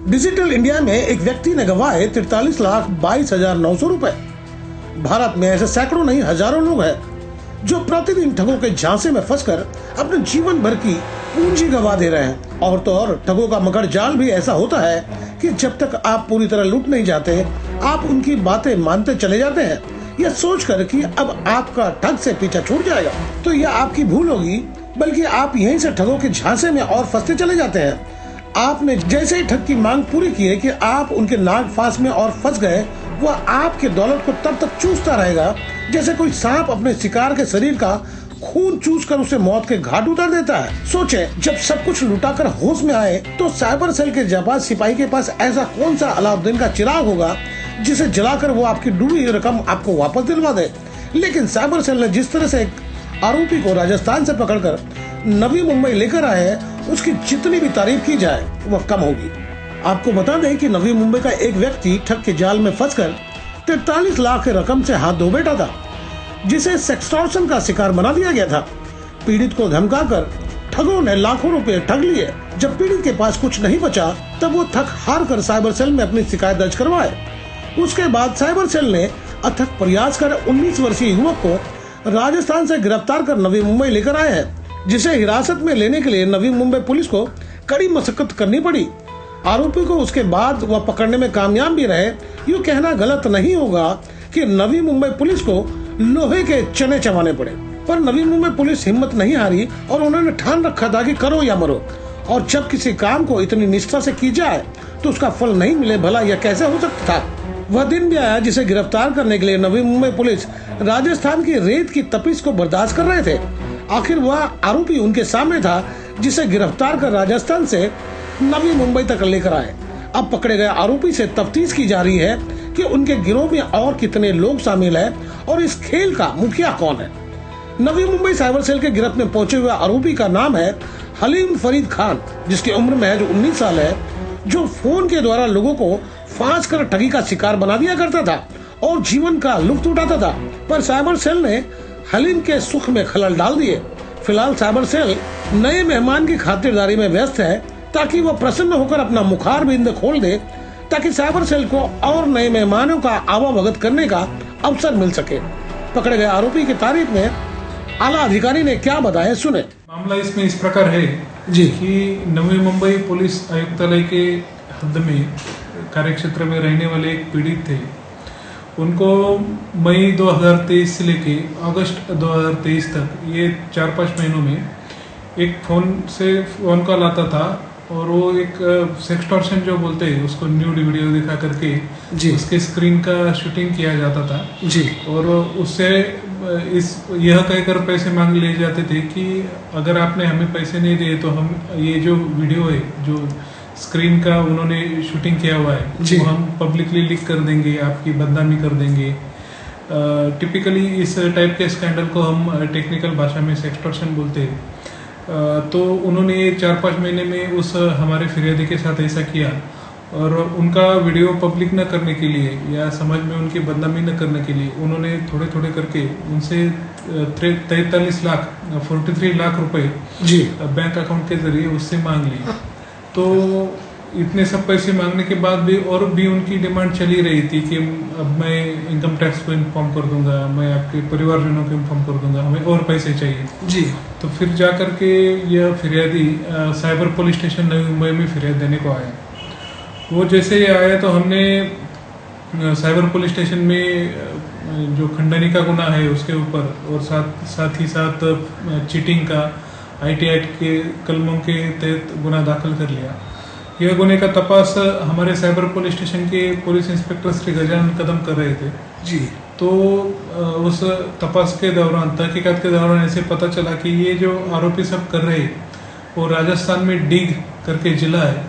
Digital India में एक व्यक्ति ने गंवाए 43,22,900 रुपए। भारत में ऐसे सैकड़ों नहीं हजारों लोग हैं जो प्रतिदिन ठगों के झांसे में फंसकर अपने जीवन भर की पूंजी गंवा दे रहे हैं। और तो और ठगों का मकड़ जाल भी ऐसा होता है कि जब तक आप पूरी तरह लूट नहीं जाते, आप उनकी बातें मानते चले जाते हैं, यह सोचकर कि अब आपका ठग से पीछा छूट जाएगा। तो यह आपकी भूल होगी, बल्कि आप यहीं से ठगों के झांसे में और फंसते चले जाते हैं। आपने जैसे ही ठग की मांग पूरी की है कि आप उनके नाग फांस में और फंस गए, वह आपके दौलत को तब तक चूसता रहेगा जैसे कोई सांप अपने शिकार के शरीर का खून चूसकर उसे मौत के घाट उतार देता है। सोचें, जब सब कुछ लुटाकर होश में आए तो साइबर सेल के जाबाज सिपाही के पास ऐसा कौन सा अलाउद्दीन का चिराग होगा जिसे जलाकर वो आपकी डूबी हुई रकम आपको वापस दिलवा दे। लेकिन साइबर सेल ने जिस तरह से एक आरोपी को राजस्थान से पकड़कर नवी मुंबई लेकर आए हैं, उसकी जितनी भी तारीफ की जाए वह कम होगी। आपको बता दें कि नवी मुंबई का एक व्यक्ति ठग के जाल में फंसकर 43 लाख की रकम से हाथ धो बैठा था, जिसे सेक्सटॉर्शन का शिकार बना दिया गया था। पीड़ित को धमकाकर ठगों ने लाखों रुपए ठग लिए। जब पीड़ित के पास कुछ नहीं बचा, तब वो थक हार कर साइबर सेल में अपनी शिकायत दर्ज करवाए। उसके बाद साइबर सेल ने अथक प्रयास कर 19 वर्षीय युवक को राजस्थान से गिरफ्तार कर नवी मुंबई लेकर आए हैं, जिसे हिरासत में लेने के लिए नवी मुंबई पुलिस को कड़ी मशक्कत करनी पड़ी। आरोपी को उसके बाद वह पकड़ने में कामयाब भी रहे। यूँ कहना गलत नहीं होगा कि नवी मुंबई पुलिस को लोहे के चने चबाने पड़े, पर नवी मुंबई पुलिस हिम्मत नहीं हारी और उन्होंने ठान रखा था कि करो या मरो। और जब किसी काम को इतनी निष्ठा से की जाए तो उसका फल नहीं मिले, भला यह कैसे हो सकता था। वह दिन भी आया जिसे गिरफ्तार करने के लिए नवी मुंबई पुलिस राजस्थान की रेत की तपिश को बर्दाश्त कर रहे थे। आखिर वह आरोपी उनके सामने था जिसे गिरफ्तार कर राजस्थान से नवी मुंबई तक लेकर आए। अब पकड़े गए आरोपी से तफ्तीश की जा रही है कि उनके गिरोह में और कितने लोग शामिल हैं और इस खेल का मुखिया कौन है। नवी मुंबई साइबर सेल के गिरफ्त में पहुंचे हुए आरोपी का नाम है हलीम फरीद खान, जिसकी उम्र महज 19 साल है, जो फोन के द्वारा लोगों को फांस कर ठगी का शिकार बना दिया करता था और जीवन का लुत्फ उठाता था। पर साइबर सेल ने हलीम के सुख में खलल डाल दिए। फिलहाल साइबर सेल नए मेहमान की खातिरदारी में व्यस्त है ताकि वह प्रसन्न होकर अपना मुखार बिंद खोल दे, ताकि साइबर सेल को और नए मेहमानों का आवाभगत करने का अवसर मिल सके। पकड़े गए आरोपी की तारीफ में आला अधिकारी ने क्या बताया, सुने। मामला इसमें इस प्रकार है जी कि नवी मुंबई पुलिस आयुक्तालय के हद में कार्यक्षेत्र में रहने वाले एक पीड़ित थे। उनको मई 2023 से लेके अगस्त 2023 तक, ये 4-5 महीनों में एक फोन कॉल आता था और वो एक सेक्सटॉर्शन जो बोलते हैं उसको न्यूड वीडियो दिखा करके जी उसके स्क्रीन का शूटिंग किया जाता था जी। और उससे यह कहकर पैसे मांग लिए जाते थे कि अगर आपने हमें पैसे नहीं दिए तो हम ये जो वीडियो है, जो स्क्रीन का उन्होंने शूटिंग किया हुआ है, वो हम पब्लिकली लीक कर देंगे, आपकी बदनामी कर देंगे। टिपिकली इस टाइप के स्कैंडल को हम टेक्निकल भाषा में सेक्सटॉर्शन बोलते हैं। तो उन्होंने 4-5 महीने में उस हमारे फिरियादी के साथ ऐसा किया और उनका वीडियो पब्लिक न करने के लिए या समाज में उनकी बदनामी न करने के लिए उन्होंने थोड़े थोड़े करके उनसे 43 लाख रुपए जी बैंक अकाउंट के जरिए उससे मांग ली। तो इतने सब पैसे मांगने के बाद भी और भी उनकी डिमांड चली रही थी कि अब मैं इनकम टैक्स को इन्फॉर्म कर दूंगा, मैं आपके परिवारजनों को इन्फॉर्म कर दूंगा, हमें और पैसे चाहिए जी। तो फिर जा करके यह फिरियादी cyber police station Navi Mumbai में फिरियाद देने को आया। वो जैसे ही आया तो हमने साइबर पुलिस स्टेशन में जो खंडनी का गुना है उसके ऊपर और साथ ही चीटिंग का IT एक्ट के कलमों के तहत गुना दाखिल कर लिया। यह गुने का तपास हमारे साइबर पुलिस स्टेशन के पुलिस इंस्पेक्टर श्री गजानन कदम कर रहे थे जी। तो उस तपास के दौरान, तहकीकात के दौरान ऐसे पता चला कि ये जो आरोपी सब कर रहे वो राजस्थान में डीग करके जिला है,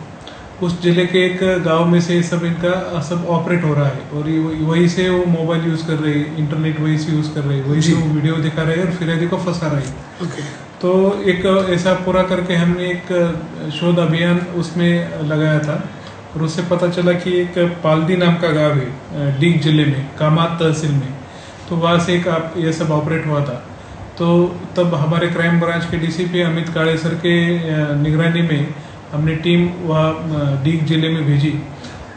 उस जिले के एक गांव में से इनका सब ऑपरेट हो रहा है और वहीं से वो मोबाइल यूज कर रहे, इंटरनेट वहीं से यूज कर रहे, वहीं से वो वीडियो दिखा रहे और फिरियादी को फंसा रहे। तो एक ऐसा पूरा करके हमने एक शोध अभियान उसमें लगाया था और उससे पता चला कि एक पालदी नाम का गांव है डीग जिले में, कामात तहसील में, तो वहाँ से एक ये सब ऑपरेट हुआ था। तो तब हमारे क्राइम ब्रांच के DCP अमित काले सर के निगरानी में हमने टीम वहाँ डीग जिले में भेजी,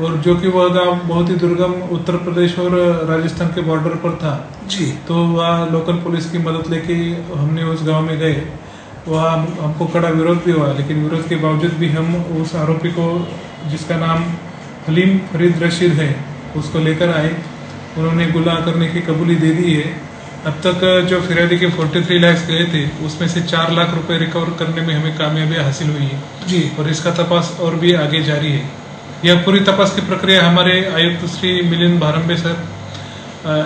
और जो कि वह गांव बहुत ही दुर्गम उत्तर प्रदेश और राजस्थान के बॉर्डर पर था जी। तो वहाँ लोकल पुलिस की मदद लेके हमने उस गांव में गए। वहाँ हमको कड़ा विरोध भी हुआ, लेकिन विरोध के बावजूद भी हम उस आरोपी को, जिसका नाम हलीम फरीद रशीद है, उसको लेकर आए। उन्होंने गुनाह करने की कबूली दे दी है। अब तक जो फिरयादी के 43 लाख गए थे, उसमें से 4 लाख रुपए रिकवर करने में हमें कामयाबी हासिल हुई है जी। और इसका तपास और भी आगे जारी है। यह पूरी तपास की प्रक्रिया हमारे आयुक्त Shri Milind Bharambe sir,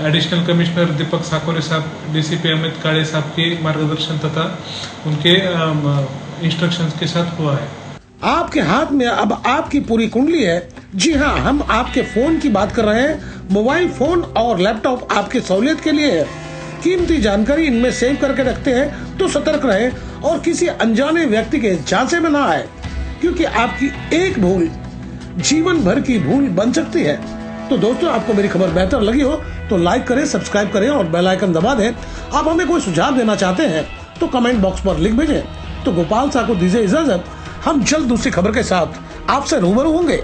additional commissioner Deepak Sakore साहब, डीसीपी अमित काळे साहब के मार्गदर्शन तथा उनके इंस्ट्रक्शंस के साथ हुआ है। आपके हाथ में अब आपकी पूरी कुंडली है। जी हाँ, हम आपके फोन की बात कर रहे हैं। मोबाइल फोन और लैपटॉप आपकी सहूलियत के लिए है। कीमती जानकारी इनमें सेव करके रखते हैं तो सतर्क रहें और किसी अनजाने व्यक्ति के झांसे में ना आए, क्योंकि आपकी एक भूल जीवन भर की भूल बन सकती है। तो दोस्तों, आपको मेरी खबर बेहतर लगी हो तो लाइक करें, सब्सक्राइब करें और बेल आइकन दबा दें। आप हमें कोई सुझाव देना चाहते हैं तो कमेंट बॉक्स पर लिख भेजें। तो गोपाल साहब को दीजिए इजाजत। हम जल्द दूसरी खबर के साथ आपसे रूबरू होंगे।